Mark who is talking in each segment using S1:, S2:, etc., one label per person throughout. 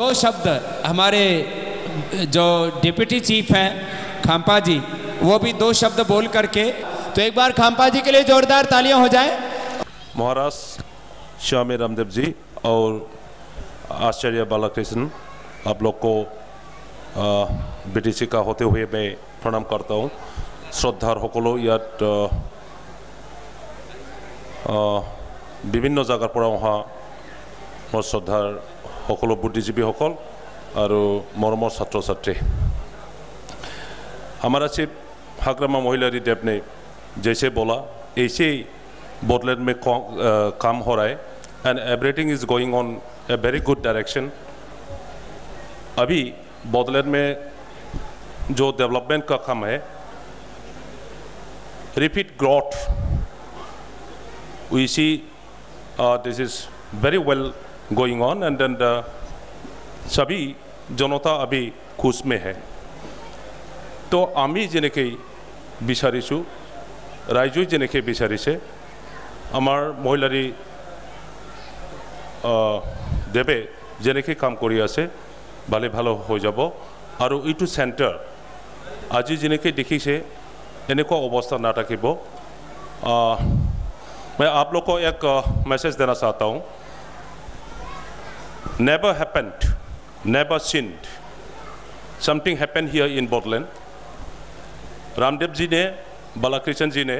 S1: दो शब्द हमारे जो डिप्टी चीफ हैं खाम्पा जी, वो भी दो शब्द बोल करके, तो एक बार खाम्पा जी के लिए जोरदार तालियां हो जाए।
S2: महाराज स्वामी रामदेव जी और आचार्य बालाकृष्ण, आप लोग को बीटीसी का होते हुए मैं प्रणाम करता हूँ। श्रद्धार सकलो इयात विभिन्न जगार पर अहा मोर श्रद्धार सकलो बुद्धिजीवी सकल और मरमर छात्र छात्री। हमारा चिफ हाग्रामा महिलारी देव ने जैसे बोला ऐसे ही बोडलैंड में काम हो रहा है and everything is going on a very good direction. अभी बोडलैंड में जो डेवलपमेंट का काम है, repeat growth, we see this is very well going on and सभी जनता अभी खुश में है। तो आमी जेनेके विचारिछु, राइजोई जेनेके विचारिছে, आमार महिलारी देवे जेनेके काम करि आछे भाले भालो हो যাব। और इटू सेंटर आज जेनेके देखिছে एनेको अवस्था ना থাকিব। मैं आप लोग को एक मैसेज देना चाहता हूँ। Never happened, never sinned. Something happened here in Bodoland. Ramdev ji ने, बालाकृष्ण जी ने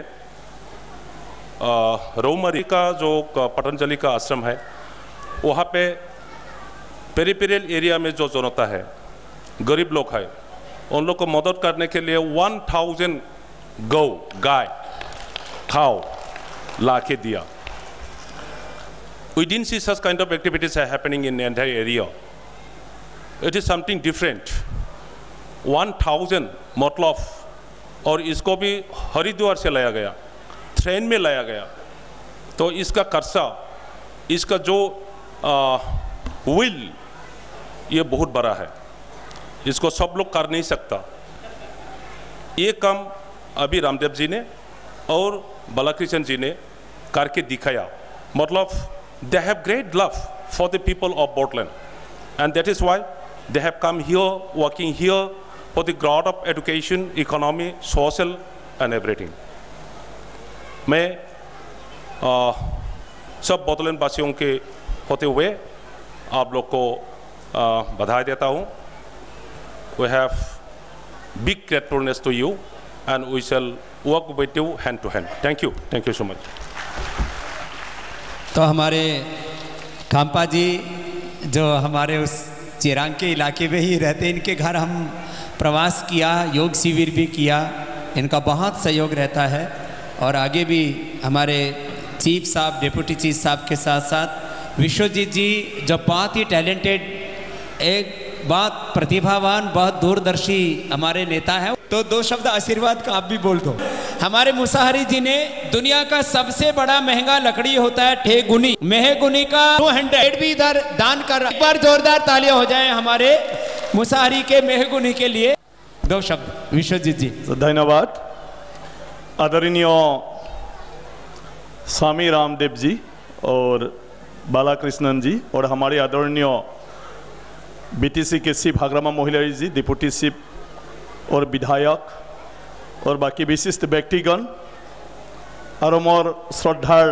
S2: रोमरी का जो पतंजलि का आश्रम है, वहाँ पे पेरिफेरल एरिया में जो जनता है, गरीब लोग है, उन लोग को मदद करने के लिए 1000 गाय खाओ ला के दिया। We didn't see such kind of activities are happening in the entire area. It is something different. 1000 मतलब, और इसको भी हरिद्वार से लाया गया, ट्रेन में लाया गया। तो इसका खर्चा, इसका जो विल, ये बहुत बड़ा है, इसको सब लोग कर नहीं सकता। ये काम अभी रामदेव जी ने और बालाकृष्ण जी ने करके दिखाया। मतलब they have great love for the people of Bodoland, and that is why they have come here, working here for the growth of education, economy, social and everything. मैं सब बोडोलैंड वासियों के होते हुए आप लोग को बधाई देता हूँ। We have big gratefulness to you and we shall work with you hand to hand. Thank you so much.
S1: तो हमारे खाम्पा जी जो हमारे उस चिरांग के इलाके में ही रहते, इनके घर हम प्रवास किया, योग शिविर भी किया, इनका बहुत सहयोग रहता है। और आगे भी हमारे चीफ साहब, डिप्टी चीफ साहब के साथ साथ विश्वजीत जी जो बहुत ही टैलेंटेड, एक बहुत प्रतिभावान, बहुत दूरदर्शी हमारे नेता हैं। तो दो शब्द आशीर्वाद का आप भी बोल दो। हमारे मुसाहरी जी ने दुनिया का सबसे बड़ा महंगा लकड़ी होता है ठेगुनी, मेहगुनी का 200 भी इधर दान कर रहा है। एक बार जोरदार तालियां हो जाएं हमारे मुसाहरी के मेहगुनी के लिए। दो शब्द विश्वजीत जी।
S3: धन्यवाद। आदरणीय स्वामी रामदेव जी और बालाकृष्णन जी और हमारे आदरणीय बीटीसी के चीफ हाग्रामा महिलारी जी, डिप्टी चीफ और विधायक और बाकी विशिष्ट व्यक्तिगण और मोर श्रद्धार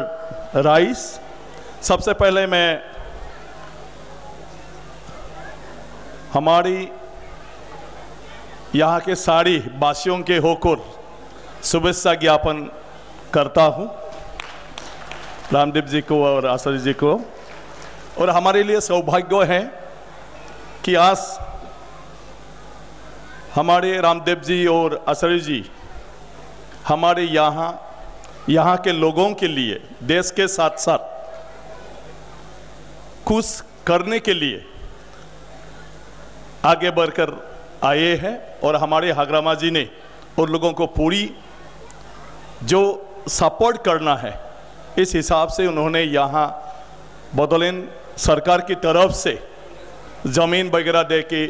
S3: राइस, सबसे पहले मैं हमारी यहाँ के सारी वासियों के होकर शुभेच्छा ज्ञापन करता हूँ रामदेव जी को और आचार्य जी को। और हमारे लिए सौभाग्य है कि आज हमारे रामदेव जी और आचार्य जी हमारे यहाँ के लोगों के लिए, देश के साथ साथ खुश करने के लिए आगे बढ़कर आए हैं। और हमारे हाग्रामा जी ने और लोगों को पूरी जो सपोर्ट करना है, इस हिसाब से उन्होंने यहाँ बोडोलैंड सरकार की तरफ से ज़मीन वगैरह दे के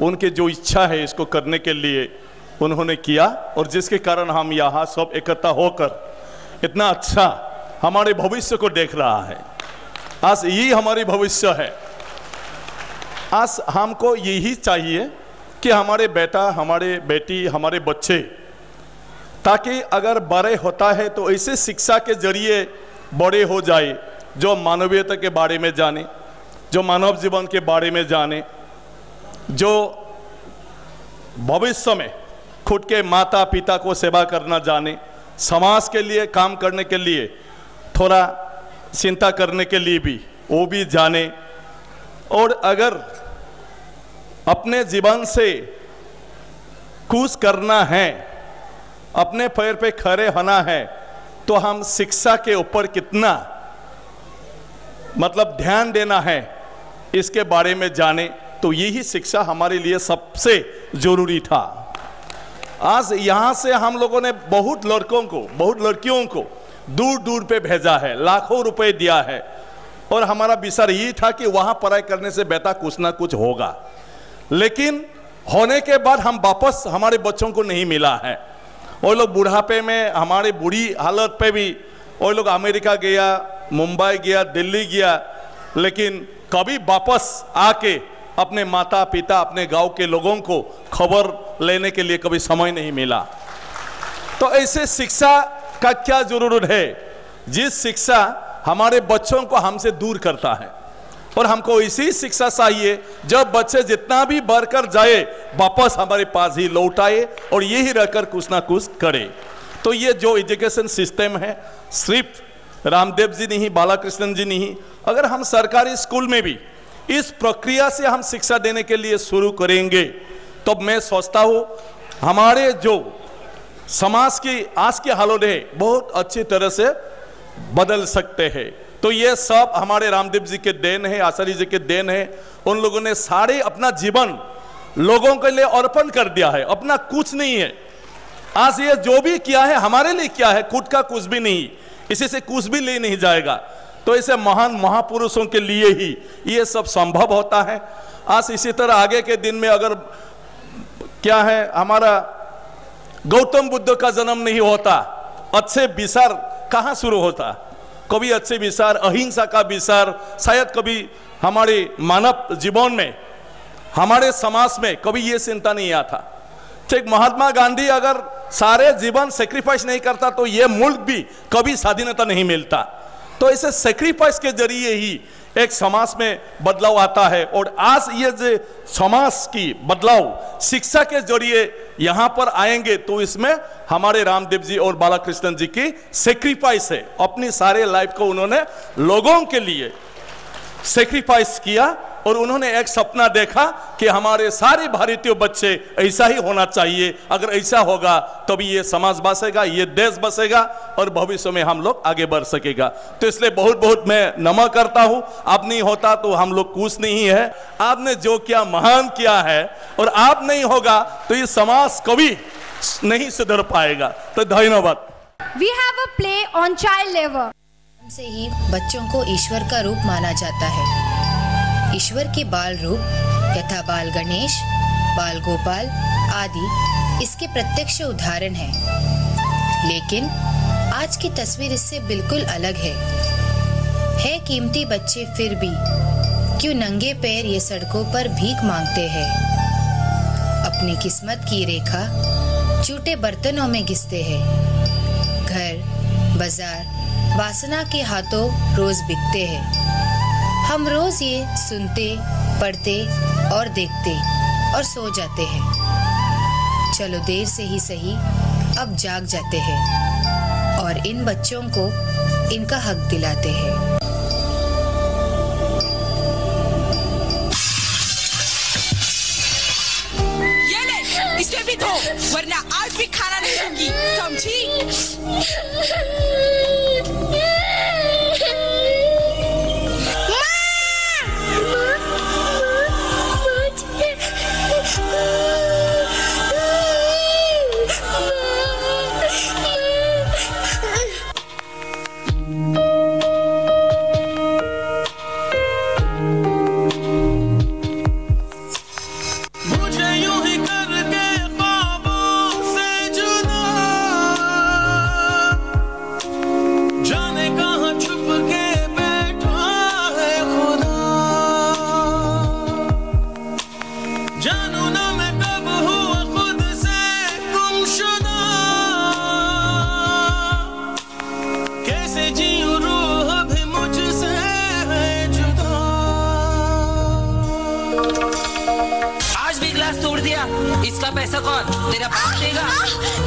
S3: उनके जो इच्छा है इसको करने के लिए उन्होंने किया। और जिसके कारण हम यहाँ सब इकट्ठा होकर इतना अच्छा हमारे भविष्य को देख रहा है। आज यही हमारी भविष्य है। आज हमको यही चाहिए कि हमारे बेटा, हमारे बेटी, हमारे बच्चे, ताकि अगर बड़े होता है तो ऐसे शिक्षा के जरिए बड़े हो जाए जो मानवीयता के बारे में जाने, जो मानव जीवन के बारे में जाने, जो भविष्य में खुद के माता पिता को सेवा करना जाने, समाज के लिए काम करने के लिए, थोड़ा चिंता करने के लिए भी वो भी जाने। और अगर अपने जीवन से कुछ करना है, अपने पैर पे खड़े होना है, तो हम शिक्षा के ऊपर कितना मतलब ध्यान देना है इसके बारे में जाने। तो यही शिक्षा हमारे लिए सबसे जरूरी था। आज यहाँ से हम लोगों ने बहुत लड़कों को, बहुत लड़कियों को दूर दूर पे भेजा है, लाखों रुपए दिया है, और हमारा विचार यही था कि वहाँ पढ़ाई करने से बेटा कुछ ना कुछ होगा। लेकिन होने के बाद हम वापस हमारे बच्चों को नहीं मिला है। वो लोग बुढ़ापे में, हमारे बुरी हालत पे भी वो लोग अमेरिका गया, मुंबई गया, दिल्ली गया, लेकिन कभी वापस आके अपने माता पिता, अपने गांव के लोगों को खबर लेने के लिए कभी समय नहीं मिला। तो ऐसे शिक्षा का क्या जरूरत है, जिस शिक्षा हमारे बच्चों को हमसे दूर करता है। और हमको ऐसी शिक्षा चाहिए जब बच्चे जितना भी बढ़कर जाए वापस हमारे पास ही लौट आए और यही रहकर कुछ ना कुछ करे। तो ये जो एजुकेशन सिस्टम है, सिर्फ रामदेव जी नहीं, बालाकृष्णन जी नहीं, अगर हम सरकारी स्कूल में भी इस प्रक्रिया से हम शिक्षा देने के लिए शुरू करेंगे तो मैं सोचता हूँ हमारे जो समाज की आज की हालत है बहुत अच्छी तरह से बदल सकते हैं। तो ये सब हमारे रामदेव जी के देन है, आचार्य जी के देन है। उन लोगों ने सारे अपना जीवन लोगों के लिए अर्पण कर दिया है, अपना कुछ नहीं है। आज ये जो भी किया है हमारे लिए किया है, खुद का कुछ भी नहीं, इसी से कुछ भी ले नहीं जाएगा। तो ऐसे महान महापुरुषों के लिए ही ये सब संभव होता है। आज इसी तरह आगे के दिन में अगर क्या है, हमारा गौतम बुद्ध का जन्म नहीं होता, अच्छे विचार कहाँ शुरू होता? कभी अच्छे विचार, अहिंसा का विचार शायद कभी हमारे मानव जीवन में, हमारे समाज में कभी ये चिंता नहीं आता। ठीक महात्मा गांधी अगर सारे जीवन सेक्रीफाइस नहीं करता तो ये मुल्क भी कभी स्वाधीनता नहीं मिलता। तो ऐसे सेक्रीफाइस के जरिए ही एक समाज में बदलाव आता है। और आज ये जो समाज की बदलाव शिक्षा के जरिए यहाँ पर आएंगे तो इसमें हमारे रामदेव जी और बालाकृष्णन जी की सेक्रीफाइस है। अपनी सारे लाइफ को उन्होंने लोगों के लिए सेक्रीफाइस किया और उन्होंने एक सपना देखा कि हमारे सारे भारतीय बच्चे ऐसा ही होना चाहिए। अगर ऐसा होगा तभी ये समाज बसेगा, ये देश बसेगा और भविष्य में हम लोग आगे बढ़ सकेगा। तो इसलिए बहुत बहुत मैं नमन करता हूँ। आप नहीं होता तो हम लोग कुछ नहीं है। आपने जो किया महान किया है और आप नहीं होगा तो ये समाज कभी नहीं सुधर पाएगा। तो धन्यवाद।
S4: We have a play on child labor.
S5: से ही बच्चों को ईश्वर का रूप माना जाता है। ईश्वर के बाल रूप यथा बाल गणेश, बाल गोपाल आदि इसके प्रत्यक्ष उदाहरण हैं। लेकिन आज की तस्वीर इससे बिल्कुल अलग है कीमती बच्चे फिर भी क्यों नंगे पैर ये सड़कों पर भीख मांगते हैं। अपनी किस्मत की रेखा झूठे बर्तनों में घिसते हैं। घर, बाजार, वासना के हाथों रोज बिकते हैं। हम रोज ये सुनते, पढ़ते और देखते और सो जाते हैं। चलो देर से ही सही अब जाग जाते हैं और इन बच्चों को इनका हक दिलाते हैं।
S6: ये ले, इसे भी दो, वरना आज भी खाना नहीं दूंगी, समझी?
S7: कैसे जीऊं रूह भी मुझसे है जुदा।
S8: आज भी ग्लास तोड़ दिया, इसका पैसा कौन? तेरा बाप देगा?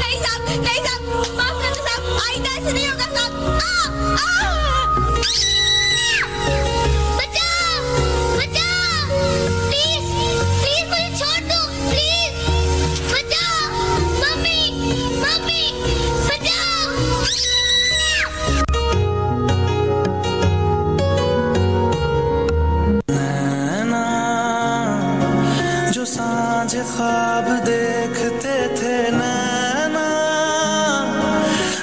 S4: नहीं साहब, नहीं साहब, माफ कर दो साहब, आइंदा ऐसे नहीं होगा साहब।
S7: ख्वाब देखते थे नैना,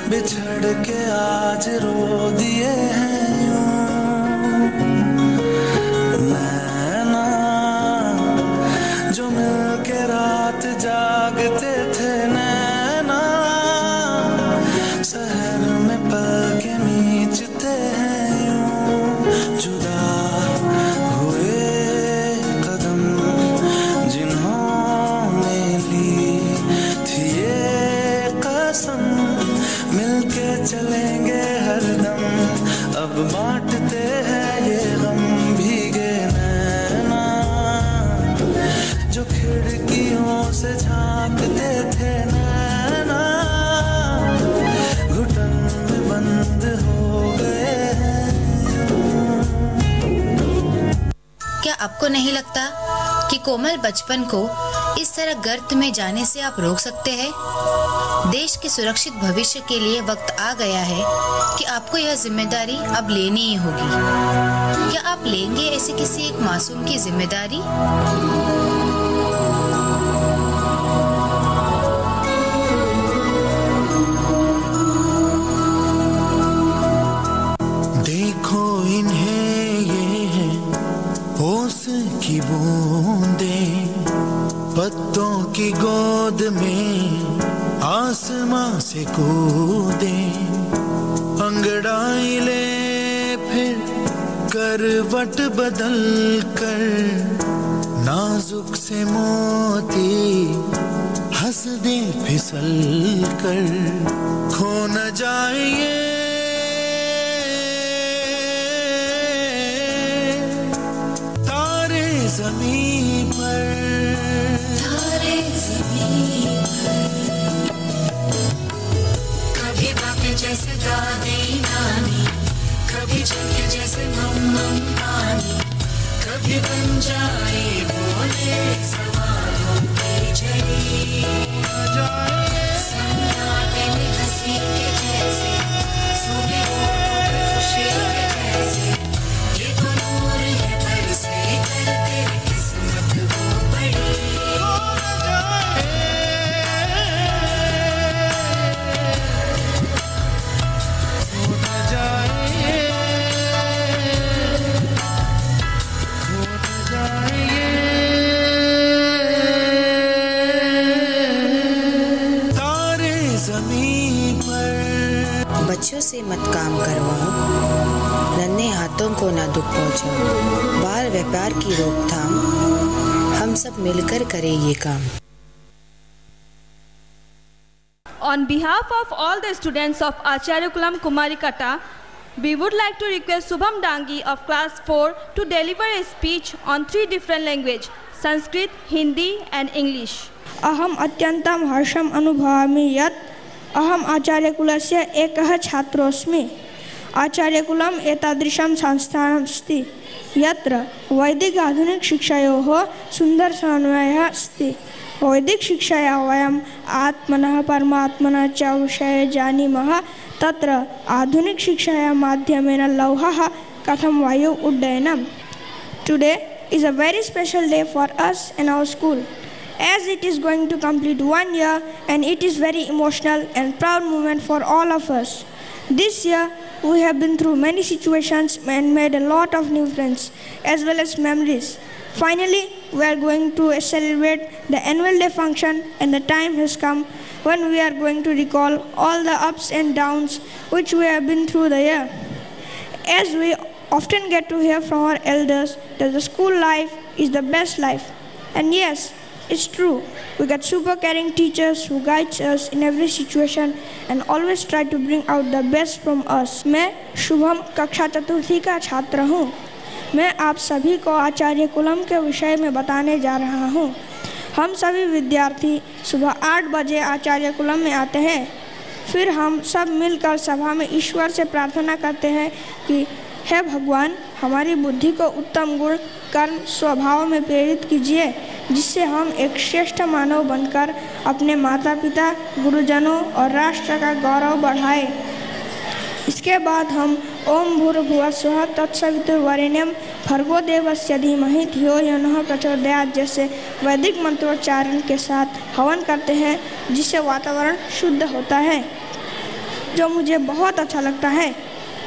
S7: बिछड़ के आज रो दिए हैं यूं। नैना जो मिल के रात जागते थे नैना, शहर में पल के नीचते हैं यूं। जुदा हुए कदम जिन्होंने ली थी ये कसम, मिलके चलेंगे हरदम, अब बांटते हैं ये गम। भीगे नैना जो खिड़कियों से झांकते थे नैना, घुटन में बंद हो गए हैं।
S5: क्या आपको नहीं लगता कि कोमल बचपन को इस तरह गर्त में जाने से आप रोक सकते हैं? देश के सुरक्षित भविष्य के लिए वक्त आ गया है कि आपको यह जिम्मेदारी अब लेनी ही होगी। क्या आप लेंगे ऐसे किसी एक मासूम की जिम्मेदारी?
S7: देखो इन्हें ये है होश की बूंदें, पत्तों की गोद में आसमां से कूदे, अंगड़ाई ले फिर करवट बदल कर, नाजुक से मोती हंस दे फिसल कर, खो न जाए तारे ज़मीं पर, तारे ज़मीं पर।
S9: कभी बातें जैसे दादी नानी, कभी चलके जैसे मम्मा पानी, कभी बन जाए बोले सवालों की झड़ी, सन्नाटे में हंसी के जैसे, सुबह खुशी के जैसे, ये तो नूर है बरसे करते किस्मत हो बड़ी।
S5: बच्चों से मत काम करवाओ, नन्हे हाथों को ना दुख पहुंचाओ, बाल व्यापार की रोकथाम, हम सब मिलकर करें ये काम।
S10: On behalf of all the students of Acharya Kulam Kumarikata, we would like to request Subham Dangi of class 4 to deliver a speech on 3 different languages, Sanskrit, Hindi and English.
S11: अहम अत्यन्तं हर्षम् अनुभवामि यत् अहम् आचार्यकुलस्य एकः छात्रोऽस्मि। आचार्यकुलम् एतादृशं संस्थानमस्ति यत्र वैदिक आधुनिकशिक्षायोः सुन्दरसमन्वयः अस्ति। वैदिकशिक्षायां वयम् आत्मनः परमात्मनः च विषये जानीमः, तत्र आधुनिकशिक्षायां माध्यमेन लौहः कथं वायु उड्डयनम्। Today is a very special day for us in our school, as it is going to complete 1 year, and it is very emotional and proud moment for all of us. This year we have been through many situations and made a lot of new friends as well as memories. Finally, we are going to celebrate the annual day function, and the time has come when we are going to recall all the ups and downs which we have been through the year. As we often get to hear from our elders that the school life is the best life. And yes, It's true. We got super caring teachers who guides us in every situation and always try to bring out the best from us. मैं शुभम कक्षा चतुर्थी का छात्र हूँ। मैं आप सभी को आचार्य coulomb के विषय में बताने जा रहा हूँ। हम सभी विद्यार्थी सुबह 8 बजे आचार्य कुलम में आते हैं। फिर हम सब मिलकर सभा में ईश्वर से प्रार्थना करते हैं कि हे भगवान, हमारी बुद्धि को उत्तम गुण कर्म स्वभाव में प्रेरित कीजिए, जिससे हम एक श्रेष्ठ मानव बनकर अपने माता पिता, गुरुजनों और राष्ट्र का गौरव बढ़ाएं। इसके बाद हम ओम भूर्भुवः स्वः तत्सवितुर्वरेण्यं भर्गो देवस्य धीमहि धियो यो नः प्रचोदयात् जैसे वैदिक मंत्रोच्चारण के साथ हवन करते हैं, जिससे वातावरण शुद्ध होता है, जो मुझे बहुत अच्छा लगता है।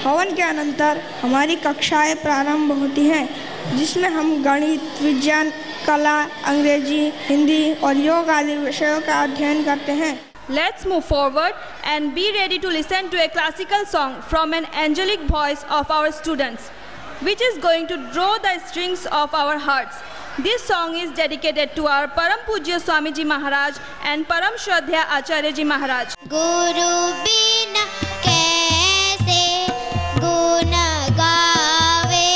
S11: हवन के अनंतर हमारी कक्षाएं प्रारंभ होती हैं, जिसमें हम गणित, विज्ञान, कला, अंग्रेजी, हिंदी और योग आदि विषयों का अध्ययन करते हैं।
S10: Let's move forward and be ready to listen to a classical song from an angelic voice of our students, which is going to draw the strings of our hearts. This song is dedicated to our Param Pujya Swamiji Maharaj and Param Shraddha Acharya Ji Maharaj.
S4: गुरु बिना कैसे गुण गावे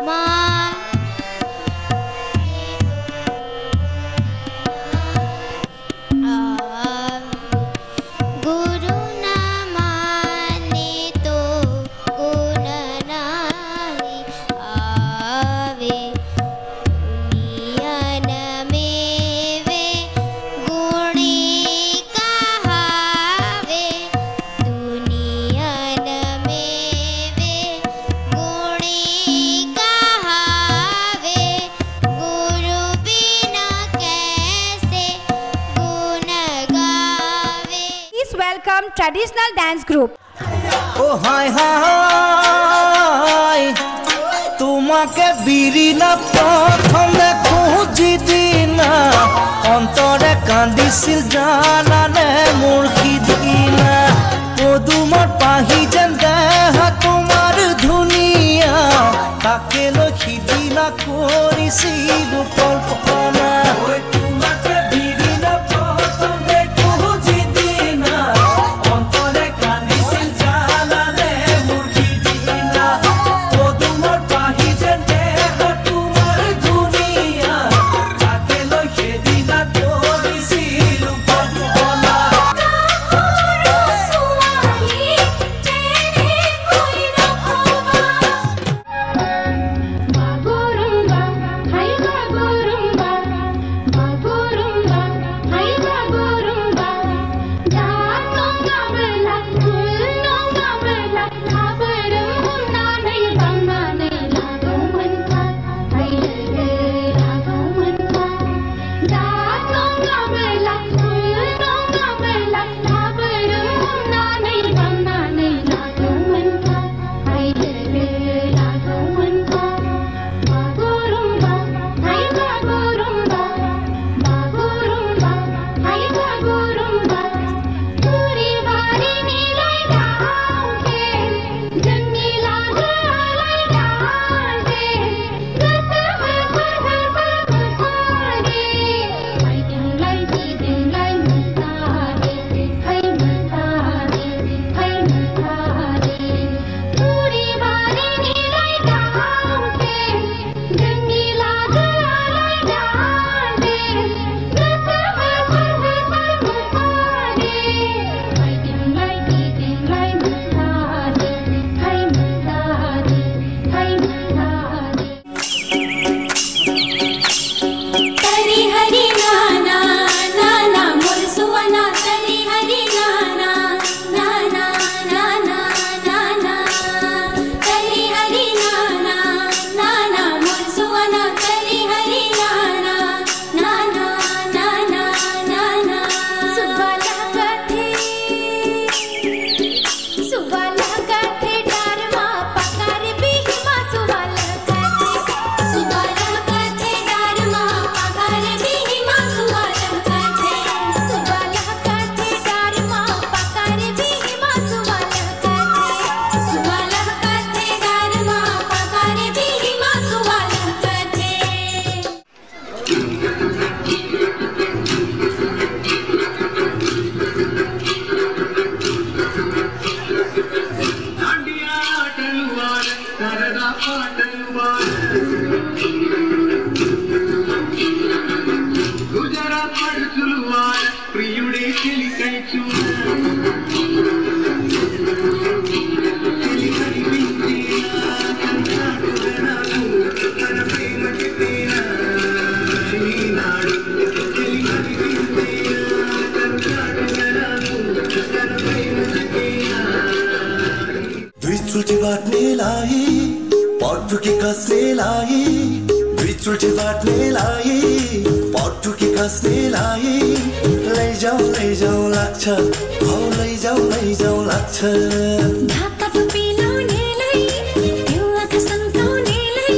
S4: माँ गुरु न माने तो गुण नहीं आवे दुनियन में वे गुणी कहावे दुनियन में वे गुणी कहावे गुरु बिना कैसे गुण गावे।
S12: Please welcome traditional dance group.
S7: O high high তোমাকে বিরি না প্রথমে খুঁজি না অন্তরে কান্দিছিল জানানে মোৰ সিদিনা পদুমৰ পাহি যেন দেহ তোমাৰ ধুনীয়া তাকে লৈ সিদিনা কৰিছিলো কল্পনা তোমাকে বিৰি না প্ৰথমে খুঁজি না অন্তরে কান্দিছিল জানানে মোৰ সিদিনা পদুমৰ পাহি যেন দেহ তোমাৰ ধুনীয়া তাকে লৈ সিদিনা কৰিছিলো কল্পনা
S4: गुरु
S7: विचुटी बाट्नेलाई पटुकी कसनेलाई विचुटी बाट्नेलाई पटुकी कसनेलाई लैजाऊ लाग्छ हौ लैजाऊ लाग्छ
S9: ढाका टोपी लाउनेलाई त्यो आँखा सन्काउनेलाई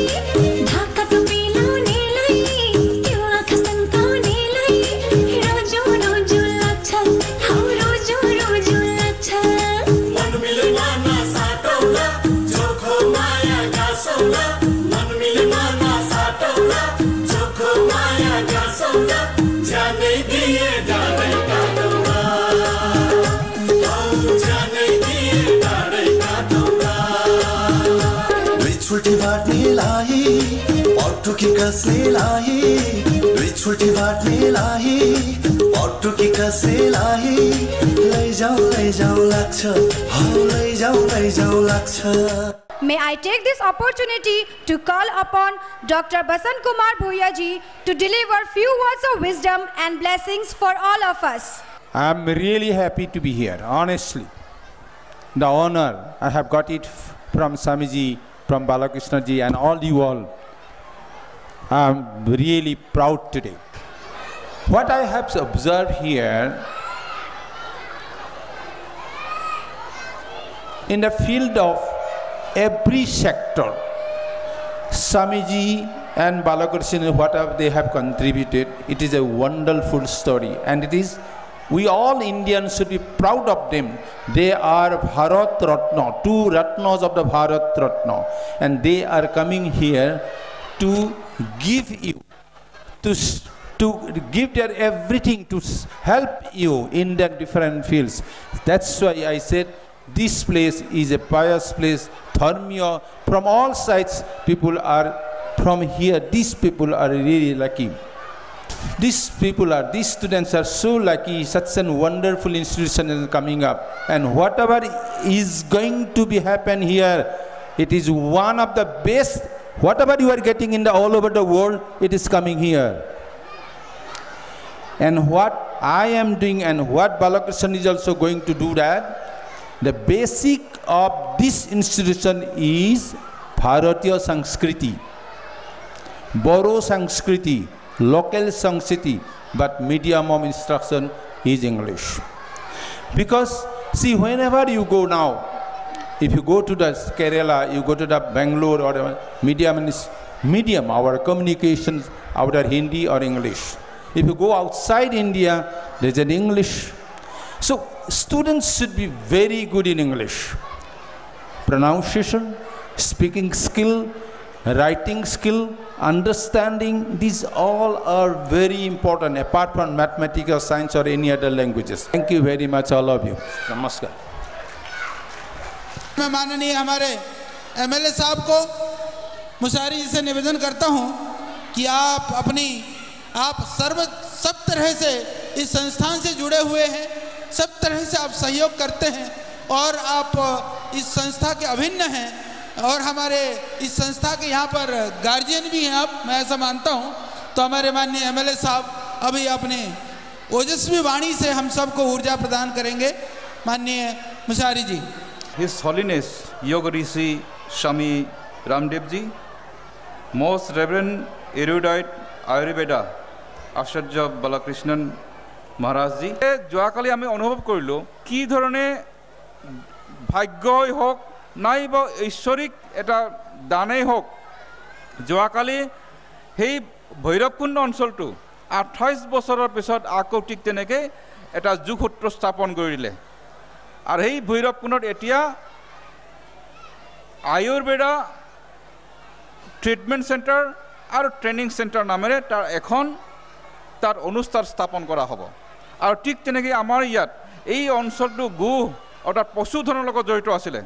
S9: ढाका टोपी लाउनेलाई त्यो आँखा सन्काउनेलाई रोजो लाग्छ हौ रोजो लाग्छ
S7: मन मिलेमा नसाटौला जोखो माया गासौला मन मिलेमा नसाटौला जोखो माया गासौला जानै दिए डाँडै काटौला जानै दिए डाँडै काटौला विचुटी बाट्नेलाई पटुकी कसनेलाई विचुटी बाट्नेलाई पटुकी कसनेलाई लैजाऊ लाग्छ हौ लैजाऊ लाग्छ
S12: May I take this opportunity to call upon Dr. Basant Kumar Bhuiya ji to deliver few words of wisdom and blessings for all of us.
S13: I'm really happy to be here, honestly. The honor, I have got it from Swamiji, from Balakrishna ji and all you all. I'm really proud today. What I have observed here, in the field of every sector, Swamiji and Balakrishna, whatever they have contributed, it is a wonderful story, and it is, we all Indians should be proud of them. They are Bharat Ratna, two Ratnas of the Bharat Ratna, and they are coming here to give you, to give their everything to help you in the different fields. That's why I said this place is a pious place. Dharmiya, from all sides people are from here. These people are really lucky. These students are so lucky. Such a wonderful institution is coming up, and whatever is going to be happen here, it is one of the best. Whatever you are getting in the all over the world, it is coming here. And what I am doing and what Balakrishna is also going to do, that the basic of this institution is Bharatiya Sanskriti, Boro Sanskriti, local Sanskriti, but medium of instruction is English. Because see, whenever you go now, if you go to the Kerala, you go to the Bangalore, or medium, our communications, our Hindi or English. If you go outside India, there is an English. So students should be very good in English. Pronunciation, speaking skill, writing skill, understanding, these all are very important apart from mathematics or science or any other languages. Thank you very much, all of you. Namaskar.
S14: मैं माननीय हमारे MLA साहब को मुशारी जी से निवेदन करता हूं कि आप सब तरह से इस संस्थान से जुड़े हुए हैं, सब तरह से आप सहयोग करते हैं और आप इस संस्था के अभिन्न हैं और हमारे इस संस्था के यहाँ पर गार्जियन भी हैं आप, मैं ऐसा मानता हूँ। तो हमारे माननीय एमएलए साहब अभी अपने ओजस्वी वाणी से हम सबको ऊर्जा प्रदान करेंगे। माननीय मुशारी जी।
S15: His Holiness Yoga Rishi Swami Ramdev Ji, Most Reverend Erudite Ayurveda Acharya Balakrishnan Maharaj Ji, যোৱাকালি আমি অনুভৱ কৰিলো কি ধৰণে ভাগ্যই হোক নাইবা ঐশ্বৰিক এটা দানেই হোক, যোৱাকালি সেই ভৈৰৱকুণ্ড অঞ্চলটো 28 বছৰৰ পিছত আকৌ ঠিক তেনেকৈ এটা যুগসূত্ৰ স্থাপন কৰি দিলে। আর এই ভৈরবকুণ্ডত এতিয়া আয়ুর্বেদা ট্রিটমেন্ট সেন্টার আর ট্রেনিং সেন্টার নামেৰে তার অনুষ্ঠান স্থাপন করা হব। আর ঠিক তেনেকৈ আমার ইয়াত এই অঞ্চলটো গু অর্থাৎ পশুধনৰ লগত জড়িত আছিলে।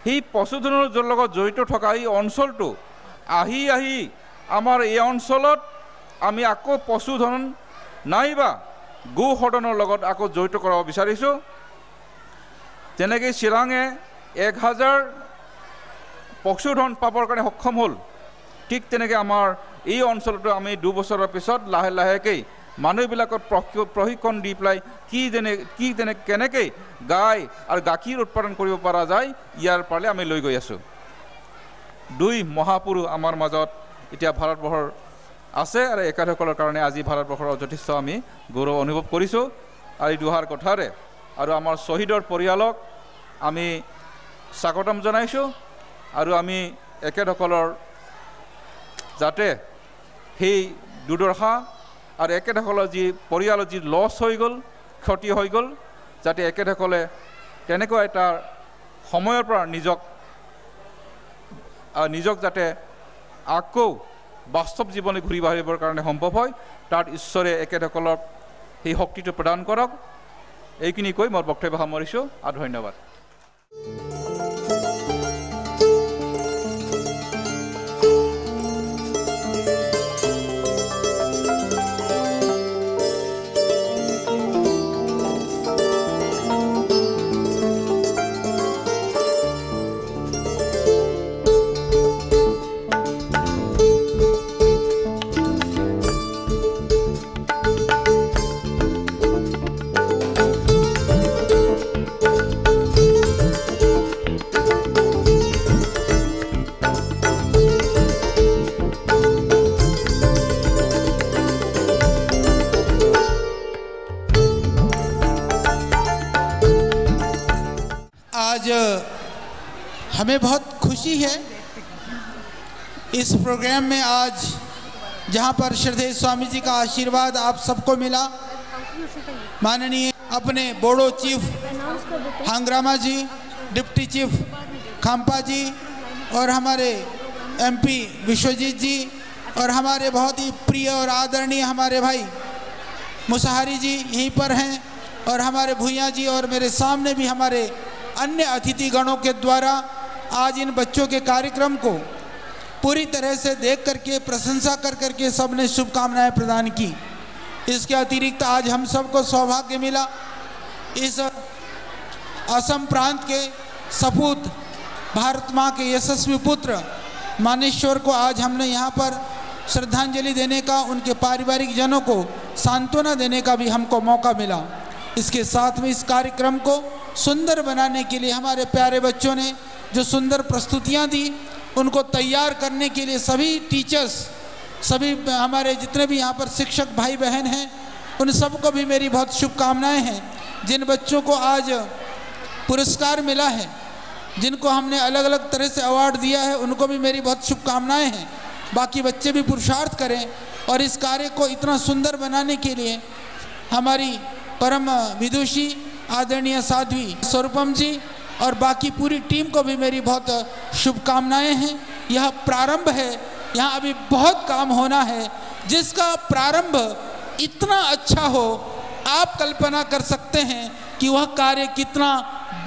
S15: সেই পশুধনৰ লগত জড়িত থকা এই অঞ্চলটো আহি আমাৰ এই অঞ্চলত আমি আকৌ পশুধন নাইবা গো সদনৰ লগত আকৌ জড়িত কৰাব বিচাৰিছোঁ। যেনেকৈ চিৰাঙে 1000 পশুধন পাবৰ কাৰণে সক্ষম হ'ল, ঠিক তেনেকৈ আমাৰ এই অঞ্চলতো আমি 2 বছৰৰ পিছত লাহে লাহেকৈ মানুহবিলাকক প্ৰশিক্ষণ দি পেলাই কেনেকৈ গাই আৰু গাখীৰ উৎপাদন কৰিব পৰা যায় ইয়াৰ পালে আমি লৈ গৈ আছোঁ। 2 মহাপুৰুষ আমাৰ মাজত এতিয়া ভাৰতবৰ্ষৰ আছে আৰু এখেতসকলৰ কাৰণে আজি ভাৰতবৰ্ষৰ যথেষ্ট আমি গৌৰৱ অনুভৱ কৰিছোঁ। আৰু এই দুহাৰ কথাৰে আৰু আমাৰ শ্বহীদৰ পৰিয়ালক আমি স্বাগতম জনাইছোঁ আৰু আমি এখেতসকলৰ যাতে সেই দুৰ্দশা আৰু এখেতসকলৰ যি পৰিয়ালৰ যি লছ হৈ গ'ল, ক্ষতি হৈ গ'ল, যাতে এখেতসকলে তেনেকুৱা এটা সময়ৰ পৰা নিজক যাতে আকৌ বাস্তৱ জীৱনে ঘূৰি আহিবৰ কাৰণে সম্ভৱ হয়, তাত ঈশ্বৰে এখেতসকলক সেই শক্তিটো প্ৰদান কৰক। এইখিনি কৈ মই বক্তব্য সামৰিছোঁ আৰু ধন্যবাদ।
S14: हमें बहुत खुशी है इस प्रोग्राम में आज जहां पर श्रद्धेय स्वामी जी का आशीर्वाद आप सबको मिला। माननीय अपने बोडो चीफ हांग्रामा जी, डिप्टी चीफ खाम्पा जी और हमारे एमपी विश्वजीत जी और हमारे बहुत ही प्रिय और आदरणीय हमारे भाई मुसाहारी जी यहीं पर हैं और हमारे भूया जी और मेरे सामने भी हमारे अन्य अतिथि गणों के द्वारा आज इन बच्चों के कार्यक्रम को पूरी तरह से देख करके प्रशंसा कर करके सबने शुभकामनाएं प्रदान की। इसके अतिरिक्त आज हम सबको सौभाग्य मिला इस असम प्रांत के सपूत भारत माँ के यशस्वी पुत्र मानेश्वर को आज हमने यहाँ पर श्रद्धांजलि देने का, उनके पारिवारिक जनों को सांत्वना देने का भी हमको मौका मिला। इसके साथ में इस कार्यक्रम को सुंदर बनाने के लिए हमारे प्यारे बच्चों ने जो सुंदर प्रस्तुतियां दी, उनको तैयार करने के लिए सभी टीचर्स, सभी हमारे जितने भी यहाँ पर शिक्षक भाई बहन हैं, उन सबको भी मेरी बहुत शुभकामनाएं हैं। जिन बच्चों को आज पुरस्कार मिला है, जिनको हमने अलग अलग तरह से अवार्ड दिया है, उनको भी मेरी बहुत शुभकामनाएं हैं। बाकी बच्चे भी पुरुषार्थ करें और इस कार्य को इतना सुंदर बनाने के लिए हमारी परम विदुषी आदरणीय साध्वी स्वरूपम जी और बाकी पूरी टीम को भी मेरी बहुत शुभकामनाएं हैं। यह प्रारंभ है, यहाँ अभी बहुत काम होना है। जिसका प्रारंभ इतना अच्छा हो, आप कल्पना कर सकते हैं कि वह कार्य कितना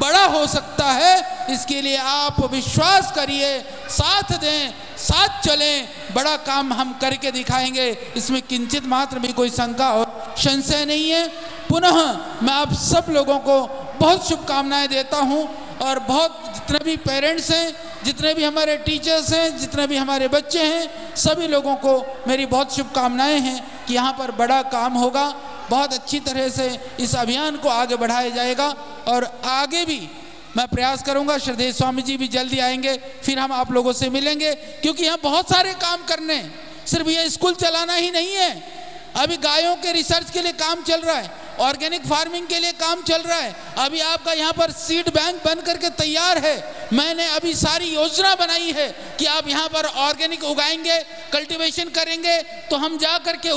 S14: बड़ा हो सकता है। इसके लिए आप विश्वास करिए, साथ दें, साथ चलें, बड़ा काम हम करके दिखाएंगे। इसमें किंचित मात्र भी कोई शंका और संशय नहीं है। पुनः मैं आप सब लोगों को बहुत शुभकामनाएं देता हूं और बहुत जितने भी पेरेंट्स हैं, जितने भी हमारे टीचर्स हैं, जितने भी हमारे बच्चे हैं, सभी लोगों को मेरी बहुत शुभकामनाएं हैं कि यहाँ पर बड़ा काम होगा। बहुत अच्छी तरह से इस अभियान को आगे बढ़ाया जाएगा और आगे भी मैं प्रयास करूंगा। श्रद्धेय स्वामी जी भी जल्दी आएंगे, फिर हम आप लोगों से मिलेंगे, क्योंकि यहाँ बहुत सारे काम करने, सिर्फ ये स्कूल चलाना ही नहीं है। अभी गायों के रिसर्च के लिए काम चल रहा है, ऑर्गेनिक फार्मिंग के लिए काम चल रहा है। अभी आपका यहाँ पर सीड बैंक बन करके तैयार है। मैंने अभी सारी योजना बनाई है कि आप यहाँ पर ऑर्गेनिक उगाएंगे, कल्टीवेशन करेंगे, तो हम जा करके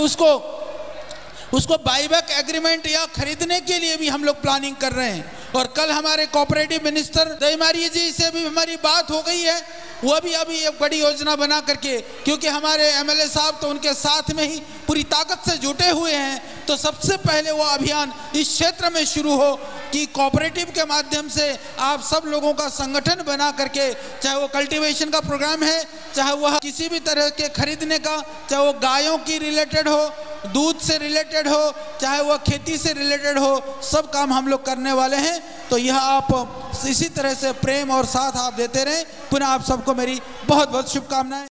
S14: उसको बाईबैक एग्रीमेंट या खरीदने के लिए भी हम लोग प्लानिंग कर रहे हैं। और कल हमारे कोऑपरेटिव मिनिस्टर दईमारी जी से भी हमारी बात हो गई है, वो भी अभी एक बड़ी योजना बना करके, क्योंकि हमारे एमएलए साहब तो उनके साथ में ही पूरी ताकत से जुटे हुए हैं, तो सबसे पहले वो अभियान इस क्षेत्र में शुरू हो कि कोऑपरेटिव के माध्यम से आप सब लोगों का संगठन बना करके, चाहे वो कल्टीवेशन का प्रोग्राम है, चाहे वह किसी भी तरह के खरीदने का, चाहे वो गायों की रिलेटेड हो, दूध से रिलेटेड हो, चाहे वह खेती से रिलेटेड हो, सब काम हम लोग करने वाले हैं। तो यह आप इसी तरह से प्रेम और साथ आप देते रहें। पुनः आप सबको मेरी बहुत बहुत शुभकामनाएं।